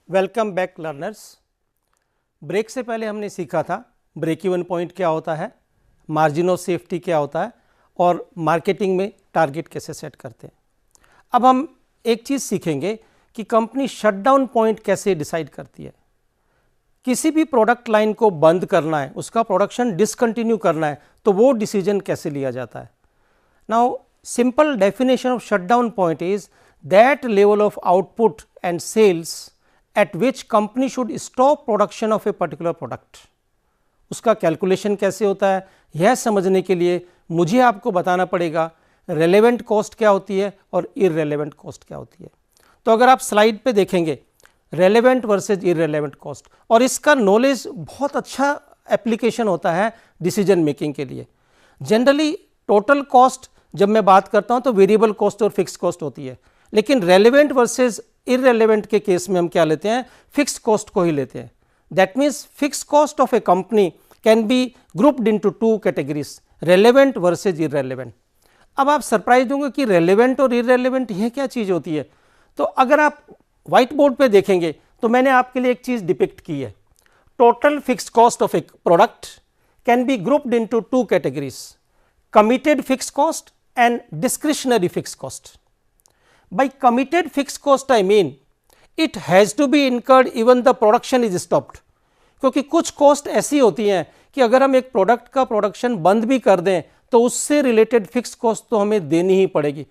Welcome back learners. Break से पहले हमने सीखा था ब्रेक इवन पॉइंट क्या होता है, मार्जिन ऑफ सेफ्टी क्या होता है और मार्केटिंग में टारगेट कैसे सेट करते हैं। अब हम एक चीज़ सीखेंगे कि कंपनी शटडाउन पॉइंट कैसे डिसाइड करती है। किसी भी प्रोडक्ट लाइन को बंद करना है, उसका प्रोडक्शन डिसकंटिन्यू करना है, तो वो डिसीजन कैसे लिया जाता है। Now simple definition of shutdown point is that level of output and sales at which company should stop production of a particular product। उसका कैलकुलेशन कैसे होता है, यह समझने के लिए मुझे आपको बताना पड़ेगा रेलेवेंट कॉस्ट क्या होती है और इररेलेवेंट कॉस्ट क्या होती है। तो अगर आप स्लाइड पे देखेंगे रेलेवेंट वर्सेज इररेलेवेंट कॉस्ट, और इसका नॉलेज बहुत अच्छा एप्लीकेशन होता है डिसीजन मेकिंग के लिए। जनरली टोटल कॉस्ट जब मैं बात करता हूँ तो वेरिएबल कॉस्ट और फिक्स कॉस्ट होती है, लेकिन रेलेवेंट वर्सेज इररेलेवेंट के केस में हम क्या लेते हैं, फिक्स्ड कॉस्ट को ही लेते हैं। That means fixed cost of A company can be grouped into two categories, relevant versus irrelevant. अब आप सरप्राइज होंगे कि रेलेवेंट और इररेलेवेंट यह क्या चीज़ होती है। तो अगर आप व्हाइट बोर्ड पे देखेंगे तो मैंने आपके लिए एक चीज़ डिपिक्ट की है। Total fixed cost of A product can be grouped into two categories, committed fixed cost and discretionary fixed cost. By committed fixed cost I mean it has to be incurred even the production is stopped। क्योंकि कुछ cost ऐसी होती हैं कि अगर हम एक product का प्रोडक्शन बंद भी कर दें तो उससे रिलेटेड फिक्स कॉस्ट तो हमें देनी ही पड़ेगी,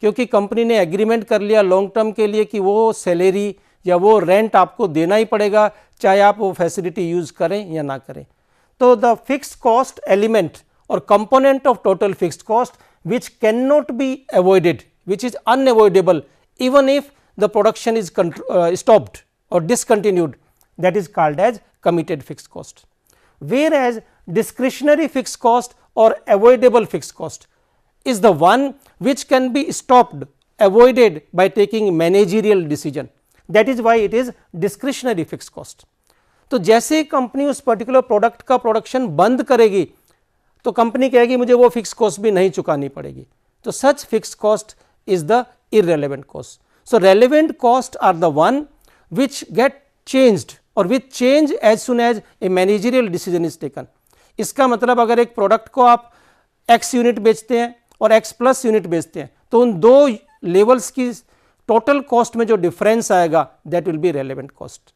क्योंकि कंपनी ने एग्रीमेंट कर लिया लॉन्ग टर्म के लिए कि वो सैलरी या वो रेंट आपको देना ही पड़ेगा, चाहे आप वो फैसिलिटी यूज करें या ना करें। तो द फिक्स कॉस्ट एलिमेंट और component of total fixed cost which can not be avoided, which is unavoidable even if the production is stopped or discontinued, that is called as committed fixed cost. Whereas discretionary fixed cost or avoidable fixed cost is the one which can be stopped, avoided by taking managerial decision, that is why it is discretionary fixed cost। तो जैसे company उस particular product का production बंद करेगी तो company कहेगी मुझे वो फिक्स कॉस्ट भी नहीं चुकानी पड़ेगी, तो सच fix cost is the irrelevant cost। So relevant cost are the one which get changed or which change as soon as a managerial decision is taken। इसका मतलब अगर एक प्रोडक्ट को आप x यूनिट बेचते हैं और x प्लस यूनिट बेचते हैं तो उन दो लेवल्स की टोटल कॉस्ट में जो डिफरेंस आएगा that will be relevant cost.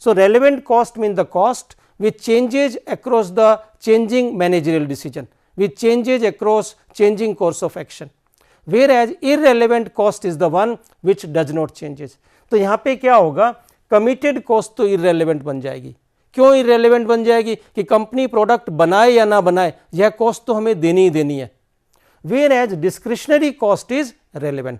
So relevant cost mean the cost which changes across the changing managerial decision, which changes across changing course of action, whereas irrelevant cost is the one which does not changes। तो यहाँ पे क्या होगा, committed cost तो irrelevant बन जाएगी। क्यों irrelevant बन जाएगी कि कंपनी प्रोडक्ट बनाए या ना बनाए यह कॉस्ट तो हमें देनी ही देनी है। whereas discretionary cost is relevant,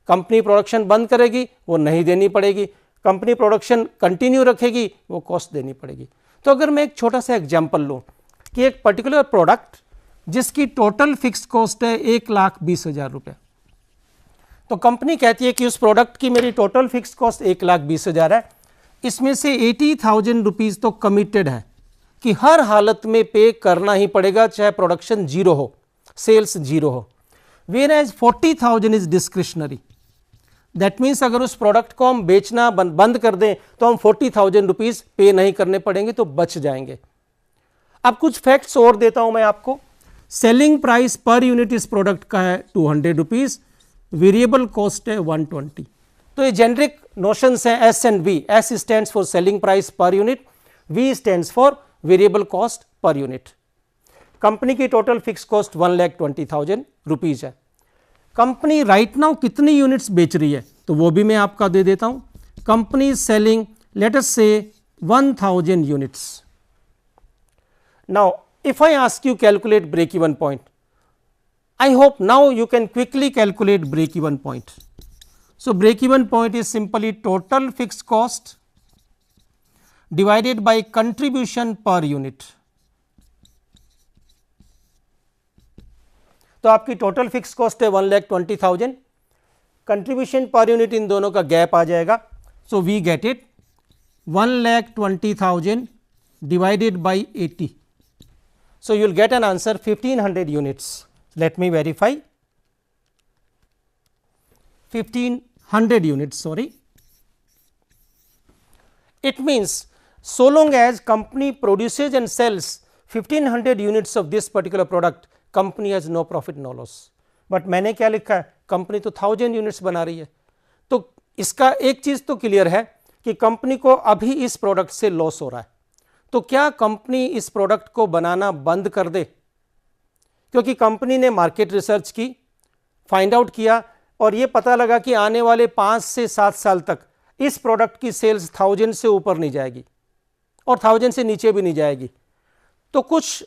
company production बंद करेगी वो नहीं देनी पड़ेगी, कंपनी प्रोडक्शन कंटिन्यू रखेगी वो कॉस्ट देनी पड़ेगी। तो अगर मैं एक छोटा सा एग्जाम्पल लूँ कि एक पर्टिकुलर प्रोडक्ट जिसकी टोटल फिक्स कॉस्ट है 1,20,000 रुपये, तो कंपनी कहती है कि उस प्रोडक्ट की मेरी टोटल फिक्स कॉस्ट 1,20,000 है, इसमें से 80,000 रुपीज़ तो कमिटेड है कि हर हालत में पे करना ही पड़ेगा, चाहे प्रोडक्शन जीरो हो, सेल्स जीरो हो। whereas 40,000 is discretionary. That means अगर उस प्रोडक्ट को हम बेचना बंद कर दें तो हम 40,000 रुपीज़ पे नहीं करने पड़ेंगे, तो बच जाएंगे। अब कुछ फैक्ट्स और देता हूं मैं आपको। सेलिंग प्राइस पर यूनिट इस प्रोडक्ट का है 200 रुपीज़, वेरिएबल कॉस्ट है 120। तो ये जेनरिक नोशंस हैं S and V. S stands for selling price per unit, V stands for variable cost per unit. Company की टोटल फिक्स कॉस्ट 1,20,000 रुपीज़ है। Company right now कितनी units बेच रही है तो वो भी मैं आपका दे देता हूँ। कंपनी सेलिंग लेट अस से 1,000 units. Now if I ask you calculate break even point, I hope now you can quickly calculate break even point। So break even point is simply total fixed cost divided by contribution per unit। तो आपकी total fix cost है 1,20,000, contribution per unit in दोनों का gap आ जाएगा। So we get it 1,20,000 divided by 80। So you will get an answer 1500 units. Let me verify. 1500 units, sorry. It means so long as company produces and sells 1500 units of this particular product, company has no profit no loss. But मैंने क्या लिखा है, company तो 1000 units बना रही है, तो इसका एक चीज तो क्लियर है कि कंपनी को अभी इस प्रोडक्ट से लॉस हो रहा है, तो क्या कंपनी इस प्रोडक्ट को बनाना बंद कर दे? क्योंकि कंपनी ने मार्केट रिसर्च की, फाइंड आउट किया और ये पता लगा कि आने वाले 5 से 7 साल तक इस प्रोडक्ट की सेल्स 1000 से ऊपर नहीं जाएगी और 1000 से नीचे भी नहीं जाएगी। तो कुछ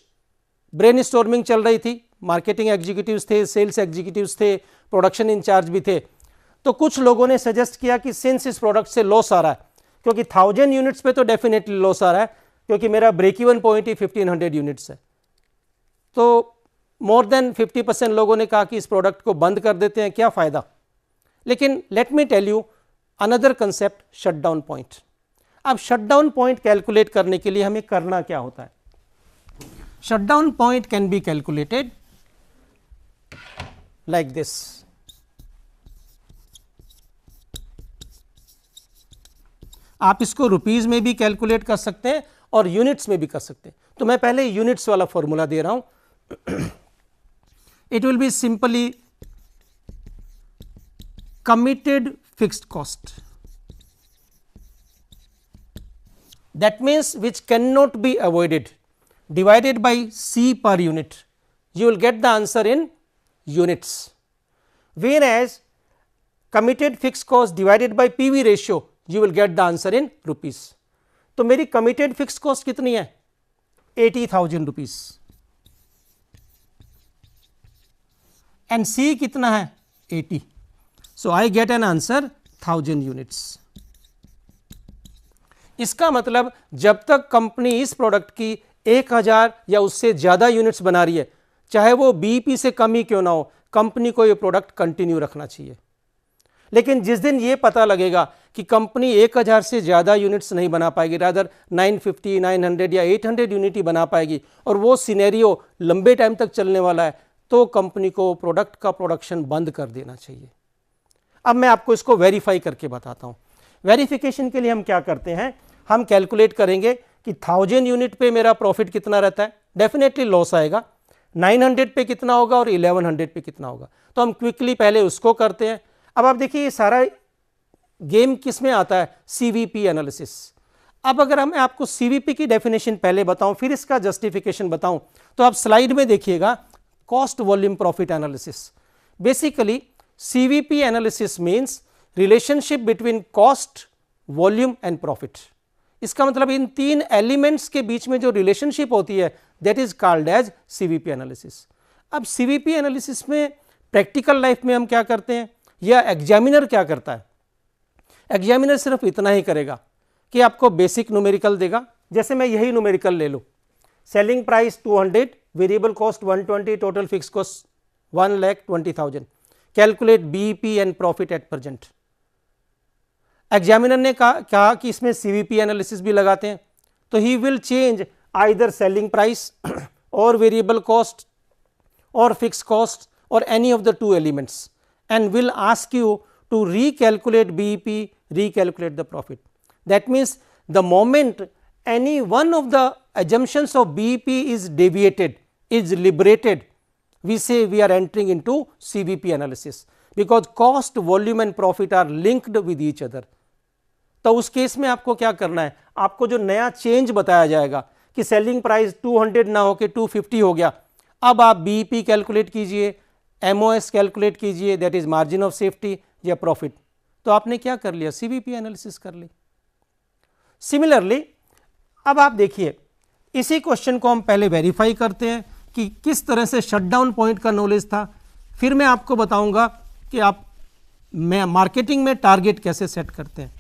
ब्रेनस्टॉर्मिंग चल रही थी, मार्केटिंग एग्जीक्यूटिव्स थे, सेल्स एग्जीक्यूटिव्स थे, प्रोडक्शन इंचार्ज भी थे। तो कुछ लोगों ने सजेस्ट किया कि सिंस इस प्रोडक्ट से लॉस आ रहा है, क्योंकि 1000 यूनिट्स पे तो डेफिनेटली लॉस आ रहा है, क्योंकि मेरा ब्रेक इवन पॉइंट ही 1500 यूनिट्स है, तो मोर देन 50% लोगों ने कहा कि इस प्रोडक्ट को बंद कर देते हैं, क्या फ़ायदा। लेकिन let me tell you another concept, shutdown point. अब शटडाउन पॉइंट कैलकुलेट करने के लिए हमें करना क्या होता है? Shutdown point can be calculated like this. आप इसको रुपीज में भी कैलकुलेट कर सकते हैं और यूनिट्स में भी कर सकते हैं। तो मैं पहले यूनिट्स वाला फॉर्मूला दे रहा हूं। It will be simply committed fixed cost, that means which cannot be avoided, divided by C per unit, you will get the answer in units, whereas committed fixed cost divided by PV ratio, you will get the answer in rupees. तो मेरी committed fixed cost कितनी है? 80,000 rupees and C कितना है? 80. So I get an answer 1000 units. इसका मतलब जब तक कंपनी इस प्रोडक्ट की 1000 या उससे ज्यादा यूनिट्स बना रही है, चाहे वो बीईपी से कम ही क्यों ना हो, कंपनी को ये प्रोडक्ट कंटिन्यू रखना चाहिए। लेकिन जिस दिन ये पता लगेगा कि कंपनी 1000 से ज्यादा यूनिट्स नहीं बना पाएगी, रादर 950, 900 या 800 यूनिट ही बना पाएगी और वो सिनेरियो लंबे टाइम तक चलने वाला है, तो कंपनी को प्रोडक्ट का प्रोडक्शन बंद कर देना चाहिए। अब मैं आपको इसको वेरीफाई करके बताता हूं। वेरिफिकेशन के लिए हम क्या करते हैं, हम कैलकुलेट करेंगे कि 1000 यूनिट पे मेरा प्रॉफिट कितना रहता है, डेफिनेटली लॉस आएगा। 900 पे कितना होगा और 1100 पे कितना होगा, तो हम क्विकली पहले उसको करते हैं। अब आप देखिए ये सारा गेम किस में आता है, सीवीपी एनालिसिस। अब अगर मैं आपको सीवीपी की डेफिनेशन पहले बताऊं फिर इसका जस्टिफिकेशन बताऊं, तो आप स्लाइड में देखिएगा, cost volume profit analysis. Basically CVP analysis means relationship between cost, volume and profit. इसका मतलब इन तीन एलिमेंट्स के बीच में जो रिलेशनशिप होती है, that is called as CVP analysis. अब CVP एनालिसिस में प्रैक्टिकल लाइफ में हम क्या करते हैं या एग्जामिनर क्या करता है? एग्जामिनर सिर्फ इतना ही करेगा कि आपको बेसिक न्यूमेरिकल देगा, जैसे मैं यही न्यूमेरिकल ले लूँ, selling price 200, variable cost 120, total fix cost 1,20,000, calculate BEP and profit at present. Examiner ने कहा कि इसमें सीवीपी एनालिसिस भी लगाते हैं, तो he will change either selling price और वेरिएबल कॉस्ट और फिक्स कॉस्ट और any of the two elements and will ask you to recalculate BEP, recalculate the profit. That means the moment any one of the assumptions of BEP is deviated, is liberated, we say we are entering into CVP analysis, because cost, volume and profit are linked with each other. तो उस case में आपको क्या करना है, आपको जो नया चेंज बताया जाएगा कि सेलिंग प्राइस 200 ना हो के 250 हो गया, अब आप BEP कैलकुलेट कीजिए, MOS कैलकुलेट कीजिए, that is margin of safety या प्रॉफिट, तो आपने क्या कर लिया, CVP एनालिसिस कर ली। सिमिलरली अब आप देखिए, इसी क्वेश्चन को हम पहले वेरीफाई करते हैं कि किस तरह से शटडाउन पॉइंट का नॉलेज था, फिर मैं आपको बताऊंगा कि आप मार्केटिंग में टारगेट कैसे सेट करते हैं।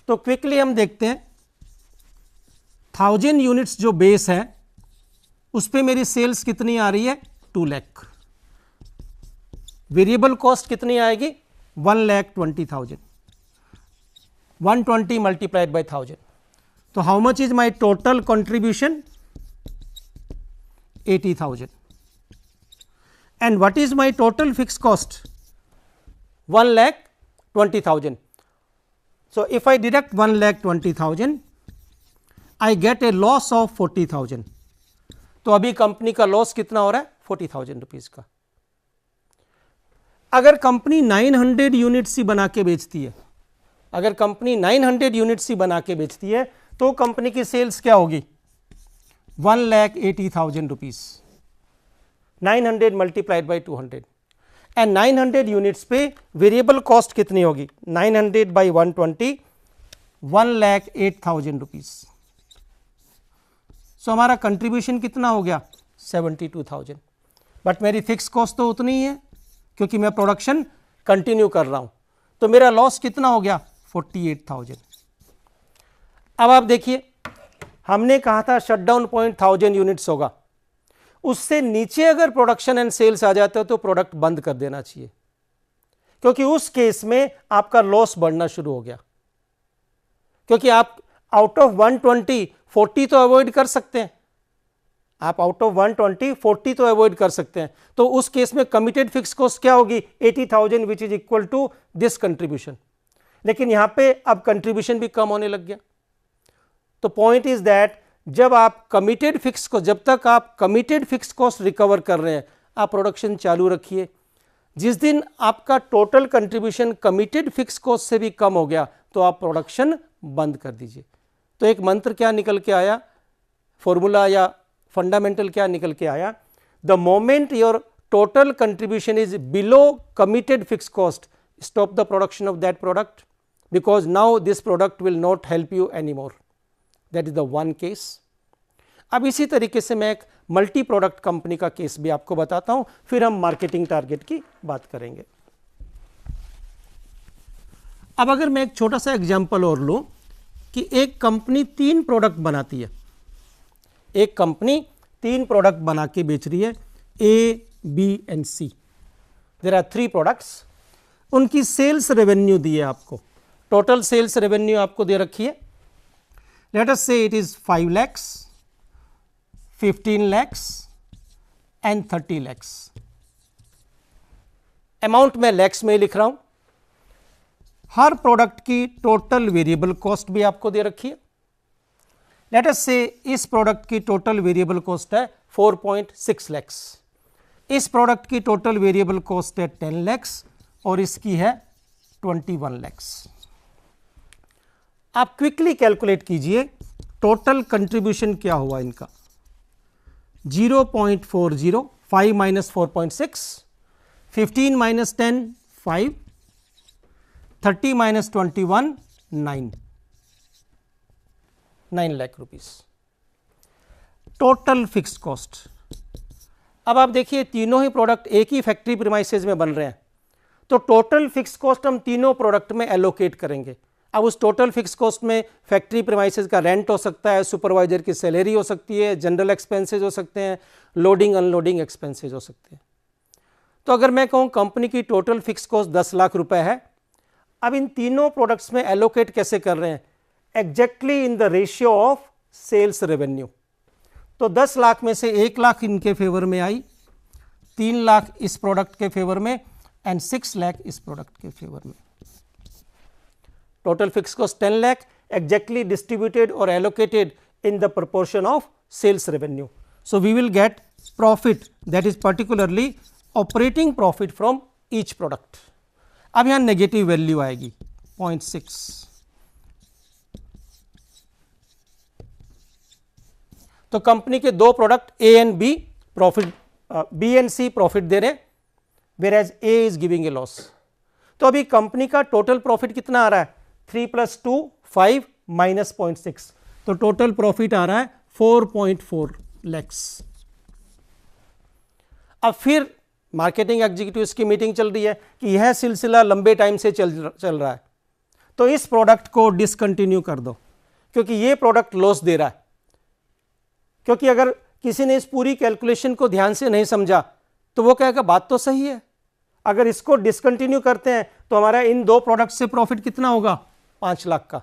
तो क्विकली हम देखते हैं, 1000 यूनिट्स जो बेस है उस पे मेरी सेल्स कितनी आ रही है, 2 लाख। वेरिएबल कॉस्ट कितनी आएगी, 1,20,000, 120 मल्टीप्लाइड बाय 1000, तो how much is my total contribution, 80,000, and what is my total fixed cost, 1,20,000. So if I deduct 1,20,000, I get a loss of 40,000. तो अभी कंपनी का लॉस कितना हो रहा है? 40,000 रुपीज का। अगर कंपनी 900 यूनिट्स ही बना के बेचती है, अगर कंपनी 900 यूनिट्स ही बना के बेचती है तो कंपनी की सेल्स क्या होगी? 1,80,000 rupees. 900 multiplied by 200 and 900 units पे वेरिएबल कॉस्ट कितनी होगी? 900 बाई 120, 1,08,000 रुपीज। सो हमारा कंट्रीब्यूशन कितना हो गया? 72,000। बट मेरी फिक्स कॉस्ट तो उतनी ही है क्योंकि मैं प्रोडक्शन कंटिन्यू कर रहा हूं, तो मेरा लॉस कितना हो गया? 48,000। अब आप देखिए, हमने कहा था शटडाउन पॉइंट 1000 यूनिट्स होगा, उससे नीचे अगर प्रोडक्शन एंड सेल्स आ जाता है तो प्रोडक्ट बंद कर देना चाहिए, क्योंकि उस केस में आपका लॉस बढ़ना शुरू हो गया। क्योंकि आप आउट ऑफ 120 40 तो अवॉइड कर सकते हैं, आप आउट ऑफ 120 40 तो अवॉइड कर सकते हैं, तो उस केस में कमिटेड फिक्स कॉस्ट क्या होगी? 80,000 which is equal to this contribution. लेकिन यहां पे अब कंट्रीब्यूशन भी कम होने लग गया। तो पॉइंट इज दैट जब आप कमिटेड फिक्स को, जब तक आप कमिटेड फिक्स कॉस्ट रिकवर कर रहे हैं, आप प्रोडक्शन चालू रखिए। जिस दिन आपका total contribution committed fix cost से भी कम हो गया तो आप प्रोडक्शन बंद कर दीजिए। तो एक मंत्र क्या निकल के आया, फॉर्मूला या फंडामेंटल क्या निकल के आया? The moment your total contribution is below committed fix cost, stop the production of that product, because now this product will not help you any more. That is the one case. अब इसी तरीके से मैं एक multi product company का case भी आपको बताता हूं, फिर हम मार्केटिंग टारगेट की बात करेंगे। अब अगर मैं एक छोटा सा एग्जांपल और लूं कि एक कंपनी 3 प्रोडक्ट बनाती है, एक कंपनी 3 प्रोडक्ट बना के बेच रही है, A, B and C. There are 3 products. उनकी सेल्स रेवेन्यू दी है आपको, टोटल सेल्स रेवेन्यू आपको दे रखी है। लेट अस से it is 5 lakhs, 15 lakhs and 30 lakhs। Amount मैं लैक्स में लिख रहा हूं। हर प्रोडक्ट की टोटल वेरिएबल कॉस्ट भी आपको दे रखी है। लेट अस से इस प्रोडक्ट की टोटल वेरिएबल कॉस्ट है 4.6 lakhs, इस प्रोडक्ट की टोटल वेरिएबल कॉस्ट है 10 lakhs और इसकी है 21 lakhs। आप क्विकली कैलकुलेट कीजिए टोटल कंट्रीब्यूशन क्या हुआ इनका। 0.40, 5 minus 4.6, 15 minus 10, 5, 30 minus 21, 9 lakh rupees total fix cost. अब आप देखिए तीनों ही प्रोडक्ट एक ही फैक्ट्री प्रीमाइसेस में बन रहे हैं, तो टोटल फिक्स कॉस्ट हम तीनों प्रोडक्ट में एलोकेट करेंगे। अब उस टोटल फिक्स कॉस्ट में फैक्ट्री प्रीमाइसेस का रेंट हो सकता है, सुपरवाइजर की सैलरी हो सकती है, जनरल एक्सपेंसेस हो सकते हैं, लोडिंग अनलोडिंग एक्सपेंसेस हो सकते हैं। तो अगर मैं कहूँ कंपनी की टोटल फिक्स कॉस्ट 10 लाख रुपए है, अब इन तीनों प्रोडक्ट्स में एलोकेट कैसे कर रहे हैं? Exactly in the ratio of sales revenue. तो 10 लाख में से 1 लाख इनके फेवर में आई, 3 लाख इस प्रोडक्ट के फेवर में एंड 6 लाख इस प्रोडक्ट के फेवर में। Total fix cost 10 lakh exactly distributed or allocated in the proportion of sales revenue. So we will get profit, that is particularly operating profit from each product. अब यहां negative value आएगी 0.6। तो company के 2 product A and B profit, B and C profit दे रहे, whereas A is giving a loss। तो अभी company का टोटल प्रॉफिट कितना आ रहा है? 3 + 2 5 minus 0.6, तो टोटल प्रॉफिट आ रहा है 4.4 lakhs। अब फिर मार्केटिंग एग्जीक्यूटिव्स की मीटिंग चल रही है कि यह सिलसिला लंबे टाइम से चल रहा है, तो इस प्रोडक्ट को डिसकंटिन्यू कर दो क्योंकि ये प्रोडक्ट लॉस दे रहा है। क्योंकि अगर किसी ने इस पूरी कैलकुलेशन को ध्यान से नहीं समझा तो वो कहेगा बात तो सही है, अगर इसको डिसकंटिन्यू करते हैं तो हमारा इन 2 प्रोडक्ट से प्रॉफिट कितना होगा? 5 लाख का।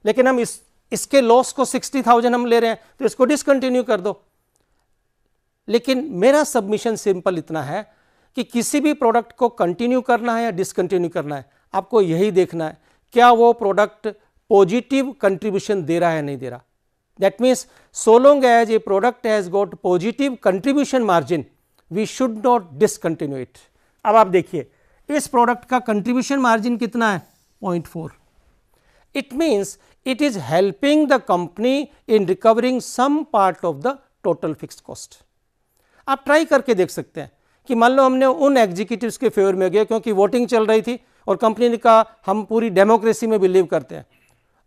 लेकिन हम इसके लॉस को 60,000 हम ले रहे हैं, तो इसको डिसकंटिन्यू कर दो। लेकिन मेरा सबमिशन सिंपल इतना है कि किसी भी प्रोडक्ट को कंटिन्यू करना है या डिसकंटिन्यू करना है, आपको यही देखना है क्या वो प्रोडक्ट पॉजिटिव कंट्रीब्यूशन दे रहा है नहीं दे रहा. That means so long as a product has got positive contribution margin we should not discontinue it. अब आप देखिए इस प्रोडक्ट का कंट्रीब्यूशन मार्जिन कितना है 0.4. It means it is helping the company in recovering some part of the total fixed cost. आप try करके देख सकते हैं कि मान लो हमने उन एग्जीक्यूटिव्स के फेवर में गए क्योंकि वोटिंग चल रही थी और कंपनी ने कहा हम पूरी डेमोक्रेसी में बिलीव करते हैं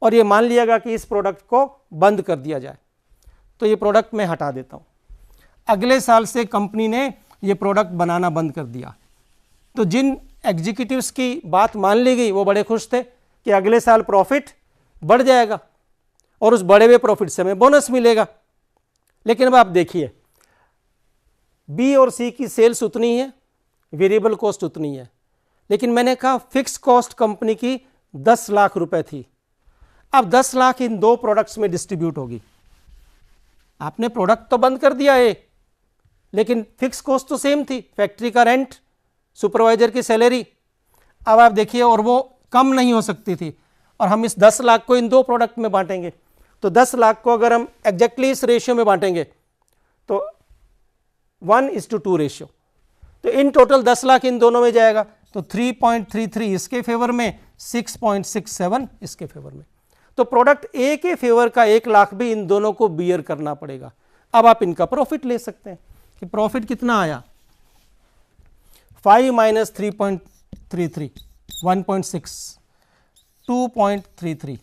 और ये मान लिया गया कि इस प्रोडक्ट को बंद कर दिया जाए, तो ये प्रोडक्ट मैं हटा देता हूँ. अगले साल से कंपनी ने ये प्रोडक्ट बनाना बंद कर दिया, तो जिन एग्जीक्यूटिव्स की बात मान ली गई वो बड़े खुश थे कि अगले साल प्रॉफिट बढ़ जाएगा और उस बढ़े हुए प्रॉफिट से हमें बोनस मिलेगा. लेकिन अब आप देखिए बी और सी की सेल्स उतनी है, वेरिएबल कॉस्ट उतनी है, लेकिन मैंने कहा फिक्स कॉस्ट कंपनी की 10 लाख रुपए थी. अब 10 लाख इन दो प्रोडक्ट्स में डिस्ट्रीब्यूट होगी. आपने प्रोडक्ट तो बंद कर दिया है लेकिन फिक्स कॉस्ट तो सेम थी, फैक्ट्री का रेंट, सुपरवाइजर की सैलरी. अब आप देखिए और वो कम नहीं हो सकती थी और हम इस 10 लाख को इन दो प्रोडक्ट में बांटेंगे, तो 10 लाख को अगर हम एग्जैक्टली इस रेशियो में बांटेंगे तो 1:2 रेशियो, तो इन टोटल 10 लाख इन दोनों में जाएगा, तो 3.33 इसके फेवर में, 6.67 इसके फेवर में. तो प्रोडक्ट ए के फेवर का 1 लाख भी इन दोनों को बियर करना पड़ेगा. अब आप इनका प्रॉफिट ले सकते हैं कि प्रॉफिट कितना आया 5 - 3.33 1.6 2.33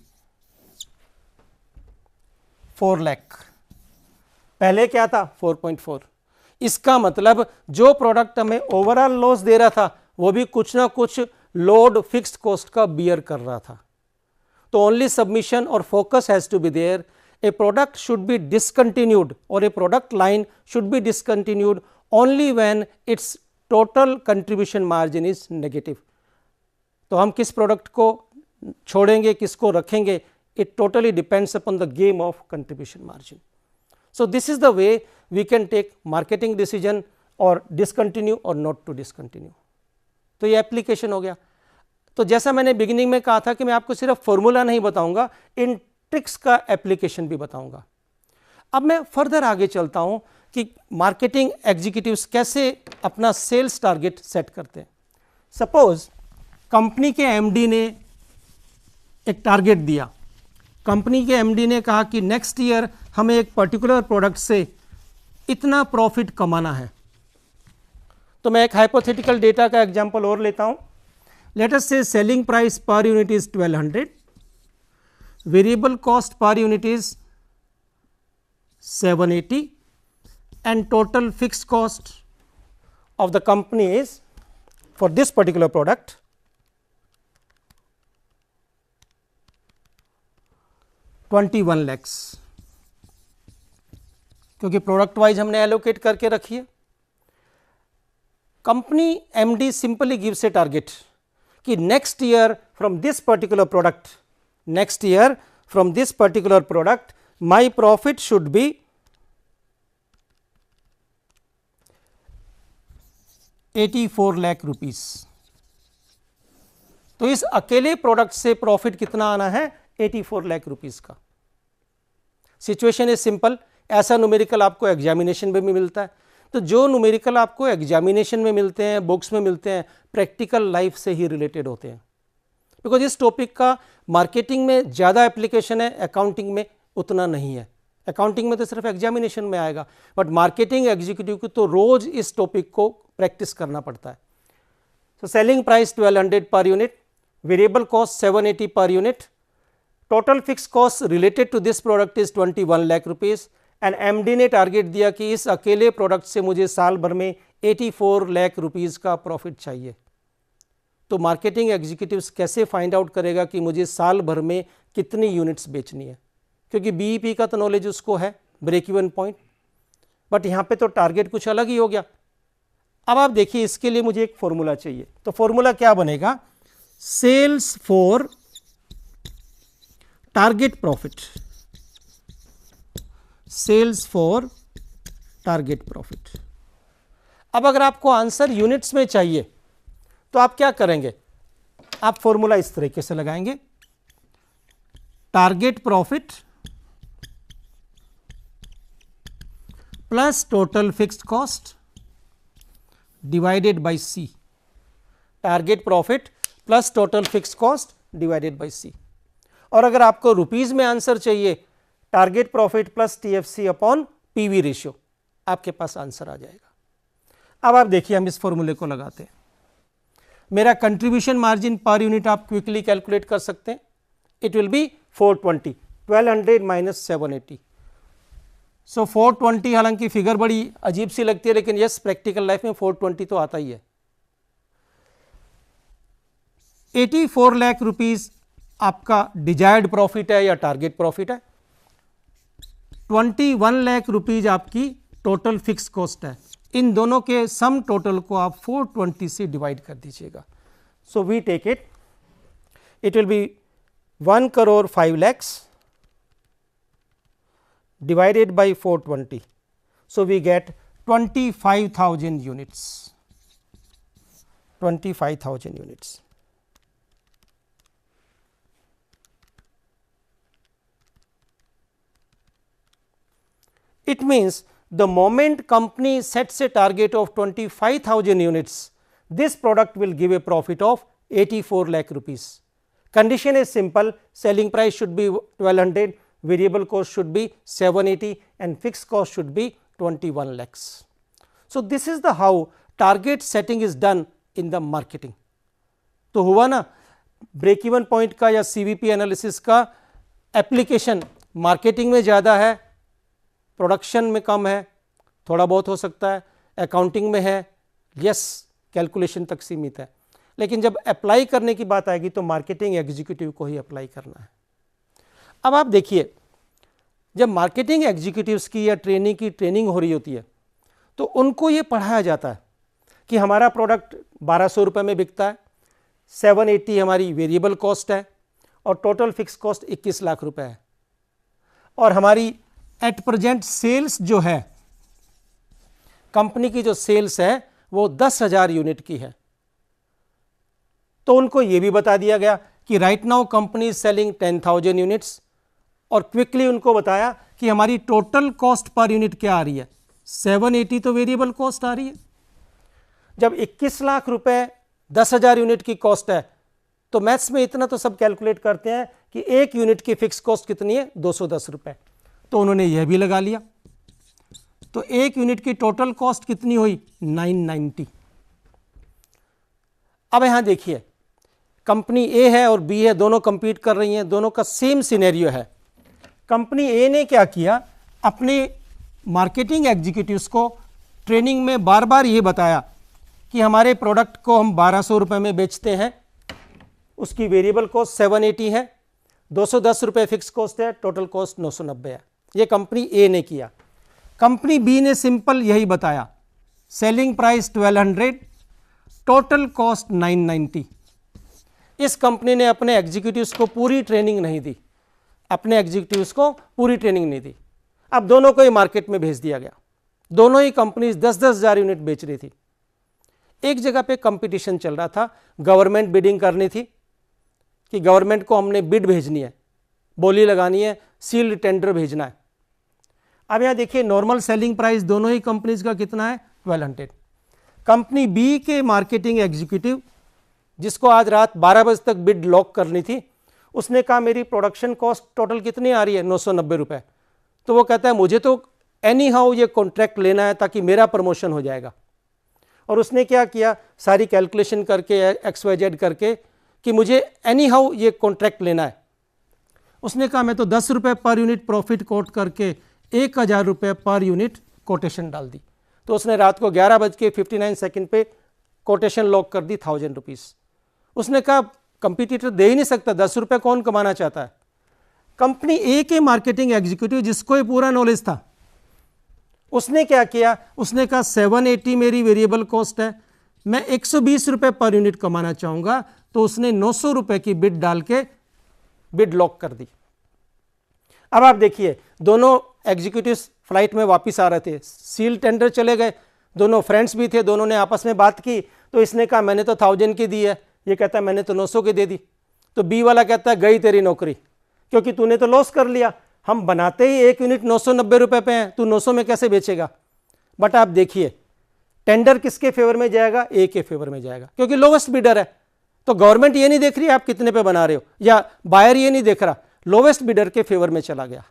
4 लाख. पहले क्या था 4.4. इसका मतलब जो प्रोडक्ट हमें ओवरऑल लॉस दे रहा था वो भी कुछ ना कुछ लोड फिक्स्ड कॉस्ट का बियर कर रहा था. तो ओनली सबमिशन और focus has to be there. A product should be discontinued और A product line should be discontinued only when it's total contribution margin is negative. तो हम किस प्रोडक्ट को छोड़ेंगे, किसको रखेंगे, it totally depends upon the game of contribution margin. So this is the way we can take marketing decision or discontinue or not to discontinue. तो ये एप्लीकेशन हो गया. तो जैसा मैंने बिगिनिंग में कहा था कि मैं आपको सिर्फ फॉर्मूला नहीं बताऊंगा, इन ट्रिक्स का एप्लीकेशन भी बताऊंगा. अब मैं फर्दर आगे चलता हूं कि मार्केटिंग एग्जीक्यूटिव्स कैसे अपना सेल्स टारगेट सेट करते हैं. सपोज कंपनी के एमडी ने एक टारगेट दिया. कंपनी के एमडी ने कहा कि नेक्स्ट ईयर हमें एक पर्टिकुलर प्रोडक्ट से इतना प्रॉफिट कमाना है. तो मैं एक हाइपोथेटिकल डेटा का एग्जांपल और लेता हूं. Let us say selling price per unit is 1200, variable cost per unit is 780 and total fixed cost of the company is for this particular product 21 lakhs, क्योंकि प्रोडक्ट वाइज हमने allocate करके रखी है. Company MD simply gives a target कि next year from this particular product, next year from this particular product my profit should be 84 lakh rupees. तो इस अकेले product से प्रॉफिट कितना आना है 84 लाख रुपीस का. Situation is simple. ऐसा न्यूमेरिकल आपको एग्जामिनेशन में भी मिलता है. तो जो न्यूमेरिकल आपको एग्जामिनेशन में मिलते हैं, बुक्स में मिलते हैं, प्रैक्टिकल लाइफ से ही रिलेटेड होते हैं. बिकॉज इस टॉपिक का मार्केटिंग में ज़्यादा एप्लीकेशन है, अकाउंटिंग में उतना नहीं है. अकाउंटिंग में तो सिर्फ एग्जामिनेशन में आएगा, बट मार्केटिंग एग्जीक्यूटिव को तो रोज इस टॉपिक को प्रैक्टिस करना पड़ता है. So selling price 1200 per unit, variable cost 780 per unit, total fix cost related to this product is 21 lakh rupees and MD ने टारगेट दिया कि इस अकेले प्रोडक्ट से मुझे साल भर में 84 लाख रुपीस का प्रॉफिट चाहिए. तो मार्केटिंग एग्जीक्यूटिव्स कैसे फाइंड आउट करेगा कि मुझे साल भर में कितनी यूनिट्स बेचनी है, क्योंकि बीईपी का तो नॉलेज उसको है, ब्रेक इवन पॉइंट, बट यहाँ पे तो टारगेट कुछ अलग ही हो गया. अब आप देखिए इसके लिए मुझे एक फॉर्मूला चाहिए. तो फॉर्मूला क्या बनेगा, sales for target profit, sales for target profit. अब अगर आपको आंसर यूनिट्स में चाहिए तो आप क्या करेंगे, आप फॉर्मूला इस तरीके से लगाएंगे. Target profit plus total fixed cost divided by C. Target profit plus total fixed cost divided by C. और अगर आपको रुपीज में आंसर चाहिए, target profit plus TFC upon PV ratio, आपके पास आंसर आ जाएगा। अब आप देखिए, हम इस फॉर्मूले को लगाते हैं। मेरा कंट्रीब्यूशन मार्जिन पर यूनिट आप क्विकली कैलकुलेट कर सकते हैं। It will B 420, 1200 minus 780। सो 420, हालांकि फिगर बड़ी अजीब सी लगती है, लेकिन यस, प्रैक्टिकल लाइफ में 420 तो आता ही है। 84 लाख रुपीज आपका डिजायर्ड प्रॉफिट है या टारगेट प्रॉफिट है। 21 लाख रुपीज आपकी टोटल फिक्स कॉस्ट है। इन दोनों के सम टोटल को आप 420 से डिवाइड कर दीजिएगा। So we take it will be 1 crore 5 lakhs divided by 420. So we get 25,000 units. 25,000 units. It means the moment company sets a target of 25,000 units, this product will give a profit of 84 lakh rupees. Condition is simple, selling price should be 1200, variable cost should be 780 and fixed cost should be 21 lakhs. So this is the how target setting is done in the marketing. तो हुआ ना, break even point का या CVP analysis का application marketing में ज़्यादा है, production में कम है, थोड़ा बहुत हो सकता है, अकाउंटिंग में है, यस, कैलकुलेशन तक सीमित है, लेकिन जब अप्लाई करने की बात आएगी तो मार्केटिंग एग्जीक्यूटिव को ही अप्लाई करना है। अब आप देखिए, जब मार्केटिंग एग्जीक्यूटिव्स की या ट्रेनिंग हो रही होती है तो उनको ये पढ़ाया जाता है कि हमारा प्रोडक्ट 1200 रुपये में बिकता है, 780 हमारी वेरिएबल कॉस्ट है और टोटल फिक्स कॉस्ट 21 लाख रुपए है, और हमारी एट प्रेजेंट सेल्स जो है, कंपनी की जो सेल्स है वो 10,000 यूनिट की है। तो उनको ये भी बता दिया गया कि right now company is selling 10,000 units, और क्विकली उनको बताया कि हमारी टोटल कॉस्ट पर यूनिट क्या आ रही है, 780 तो वेरिएबल कॉस्ट आ रही है। जब 21 लाख रुपए 10,000 यूनिट की कॉस्ट है तो मैथ्स में इतना तो सब कैलकुलेट करते हैं कि एक यूनिट की फिक्स कॉस्ट कितनी है, 210 रुपए। तो उन्होंने यह भी लगा लिया, तो एक यूनिट की टोटल कॉस्ट कितनी हुई, 990। अब यहां देखिए, कंपनी ए है और बी है, दोनों कंपीट कर रही हैं, दोनों का सेम सिनेरियो है। कंपनी ए ने क्या किया, अपने मार्केटिंग एग्जीक्यूटिव्स को ट्रेनिंग में बार बार ये बताया कि हमारे प्रोडक्ट को हम 1200 रुपये में बेचते हैं, उसकी वेरिएबल कॉस्ट 780 है, 210 रुपये फिक्स कॉस्ट है, टोटल कॉस्ट 990 है। ये कंपनी ए ने किया। कंपनी बी ने सिंपल यही बताया, सेलिंग प्राइस 1200, टोटल कॉस्ट 990। इस कंपनी ने अपने एग्जीक्यूटिव्स को पूरी ट्रेनिंग नहीं दी, अपने एग्जीक्यूटिव्स को पूरी ट्रेनिंग नहीं दी। अब दोनों को ही मार्केट में भेज दिया गया, दोनों ही कंपनीज 10-10 हज़ार यूनिट बेच रही थी। एक जगह पे कंपटीशन चल रहा था, गवर्नमेंट बिडिंग करनी थी कि गवर्नमेंट को हमने बिड भेजनी है, बोली लगानी है, सील्ड टेंडर भेजना है। अब यहाँ देखिए, नॉर्मल सेलिंग प्राइस दोनों ही कंपनीज का कितना है, 1200। कंपनी बी के मार्केटिंग एग्जीक्यूटिव, जिसको आज रात 12 बजे तक बिड लॉक करनी थी, उसने कहा मेरी प्रोडक्शन कॉस्ट टोटल कितनी आ रही है, 990 रुपये। तो वो कहता है मुझे तो एनी हाउ ये कॉन्ट्रैक्ट लेना है ताकि मेरा प्रमोशन हो जाएगा। और उसने क्या किया, सारी कैलकुलेशन करके XYZ करके कि मुझे एनी हाउ ये कॉन्ट्रैक्ट लेना है। उसने कहा मैं तो 10 रुपये पर यूनिट प्रॉफिट कोट करके 1,000 रुपये पर यूनिट कोटेशन डाल दी। तो उसने रात को 11:59 पे कोटेशन लॉक कर दी 1000 रुपीज़। उसने कहा कंपटीटर दे ही नहीं सकता, 10 रुपये कौन कमाना चाहता है। कंपनी ए के मार्केटिंग एग्जीक्यूटिव, जिसको ये पूरा नॉलेज था, उसने क्या किया, उसने कहा 780 मेरी वेरिएबल कॉस्ट है, मैं 120 रुपये पर यूनिट कमाना चाहूँगा। तो उसने 900 रुपये की बिड डाल के बिड लॉक कर दी। अब आप देखिए, दोनों एग्जीक्यूटिव्स फ्लाइट में वापस आ रहे थे, सील टेंडर चले गए, दोनों फ्रेंड्स भी थे, दोनों ने आपस में बात की। तो इसने कहा मैंने तो 1000 की दी है, ये कहता है मैंने तो 900 की दे दी। तो बी वाला कहता है गई तेरी नौकरी, क्योंकि तूने तो लॉस कर लिया। हम बनाते ही 1 यूनिट 990 रुपए पे है, तू 900 में कैसे बेचेगा। बट आप देखिए टेंडर किसके फेवर में जाएगा, ए के फेवर में जाएगा, क्योंकि लोवेस्ट बिडर है। तो गवर्नमेंट ये नहीं देख रही आप कितने पे बना रहे हो, या बायर ये नहीं देख रहा, लोवेस्ट बिडर के फेवर में चला गया।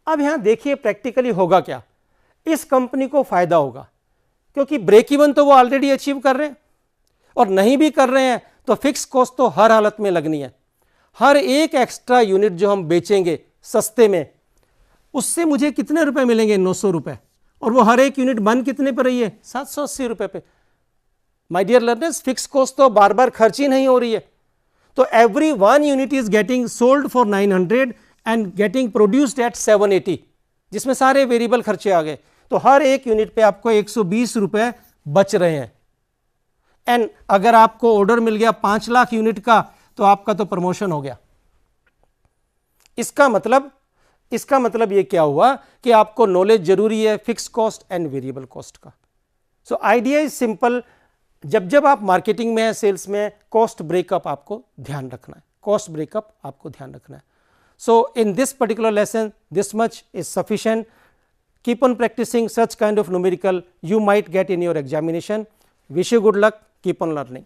अब यहां देखिए प्रैक्टिकली होगा क्या, इस कंपनी को फायदा होगा, क्योंकि ब्रेक इवन तो वो ऑलरेडी अचीव कर रहे हैं, और नहीं भी कर रहे हैं तो फिक्स कॉस्ट तो हर हालत में लगनी है। हर एक एक्स्ट्रा यूनिट जो हम बेचेंगे सस्ते में, उससे मुझे कितने रुपए मिलेंगे, 900 रुपए, और वो हर एक यूनिट बन कितने पर रही है, 780 रुपए पे। My dear learners, fix cost तो बार बार खर्च ही नहीं हो रही है। तो every 1 unit is getting sold for 900 and getting produced at 780, जिसमें सारे वेरिएबल खर्चे आ गए। तो हर एक यूनिट पे आपको 120 रुपए बच रहे हैं। एंड अगर आपको ऑर्डर मिल गया 5 लाख यूनिट का, तो आपका तो प्रमोशन हो गया। इसका मतलब ये क्या हुआ कि आपको नॉलेज जरूरी है fix cost and variable cost का। सो आइडिया इज सिंपल, जब आप मार्केटिंग में है, सेल्स में, कॉस्ट ब्रेकअप आपको ध्यान रखना है, कॉस्ट ब्रेकअप आपको ध्यान रखना है। So in this particular lesson this much is sufficient. Keep on practicing such kind of numerical you might get in your examination. Wish you good luck. Keep on learning.